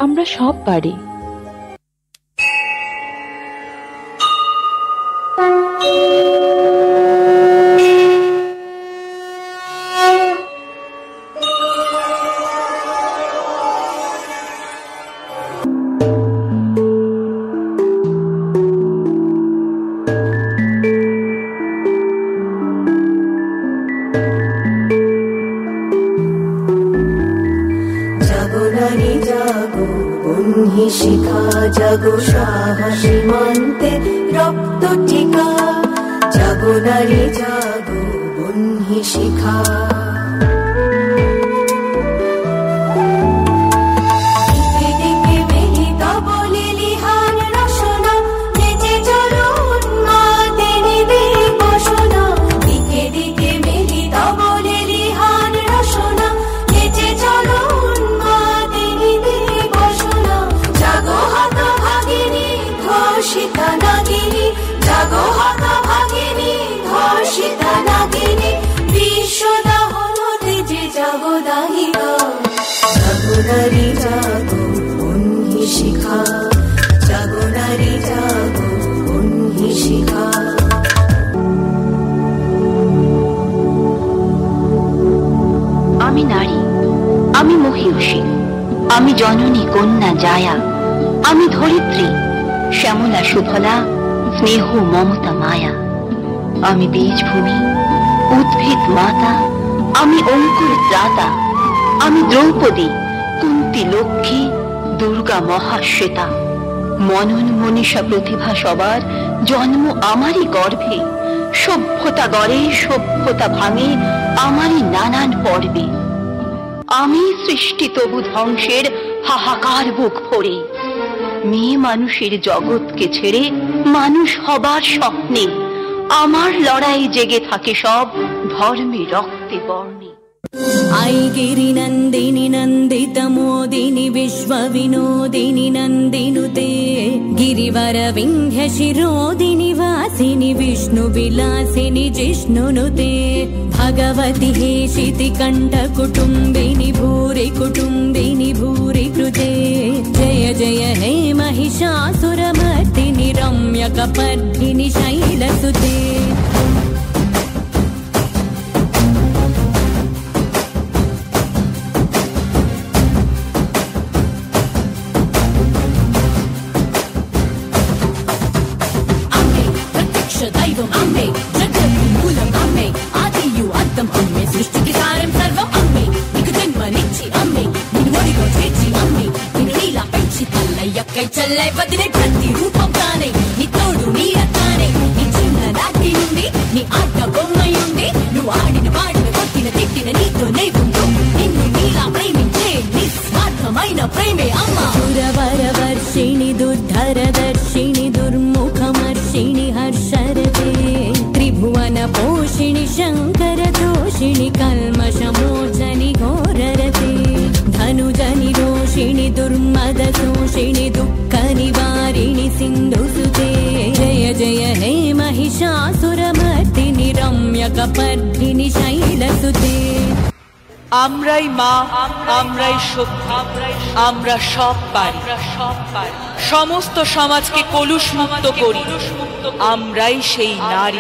আমরা সব পারি। শিখা জাগো সাহসী মন্তে রক্ত টিকা, জাগো নারী জাগো বন্যী শিখা। নারী জাগো বন্যী শিখা, জাগো নারী জাগো বন্যী শিখা। আমি নারী, আমি মহিষী, আমি জননী কন্যা জায়া, আমি ধরিত্রী শ্যামলা সুফলা স্নেহ মমতা মায়া। আমি বীজভূমি উদ্ভিদ মাতা, আমি অঙ্কুর ত্রাতা, আমি দ্রৌপদী কুন্তি লক্ষ্মী দুর্গা মহাশ্বেতা। মনন মনীষা প্রতিভা সবার জন্ম আমারই গর্ভে, সভ্যতা গড়ে সভ্যতা ভাঙে আমারই নানান পর্বে। আমি সৃষ্টি তবু ধ্বংসের হাহাকার বুক ভরে, মেয়ে মানুষের জগৎকে ছেড়ে মানুষ হবার স্বপ্নে আমার লড়াই জেগে থাকে সব ধর্মে রক্তে বর্ণে। आई गिरिनन्दिनि नन्दित मोदिनि विश्व विनोदिनि नन्दिनुते, गिरिवर विन्ध्य शिरोदिनि वासिनि विष्णु विलासिनि जिष्णुनुते। भगवति हेशिति कण्ठ कुटुम्बिनि भूरि कुटुम्बिनि भूरि कृते, जय जय हे महिषासुरमर्दिनि रम्यकपर्दिनि शैलसुते। दैवम् अम्मे जगन्मूलम् अम्मे आदियु अर्थम् अम्मे सृष्टिकी सारं सर्वम् अम्मे निकु जन्मनिच्छि अम्मे निन्नु ओडिगो చేర్చి అమ్మే నిన్ను నీలా పెంచి తల్లయ్యక్కై చెల్లై వదిలే ప్రతి రూపం తానే నీ తోడు నీడతానే నీ చిన్న నాటి నుండి నీ ఆట బొమ్మయుండి నువ్వు ఆడిన పాడిన కొట్టిన తిట్టిన నీతో నేవుండు నిన్ను నీలా ప్రేమించే నిస్వార్థమైన ప్రేమే అమ్మ। సురవర వర్షిణి దుర్ధర దర్శిని దుర్ముఖమర్షిణి హర్షరతే, త్రిభువన పోషిణి శంకర దోషిణి కల్మషమోచని ఘోరరతే, ధనుజని రోషిణి దుర్మద శోషిణి దుఃఖ నివారిణి సింధుసుతే, జయ జయ హే महिषासुरमर्दिनि रम्यकपर्दिनि शैलसुते। আমরাই মা, আমরাই শক্তি, আমরা সব পারি। সমস্ত সমাজকে কলুষ মুক্ত করি, আমরাই সেই নারী।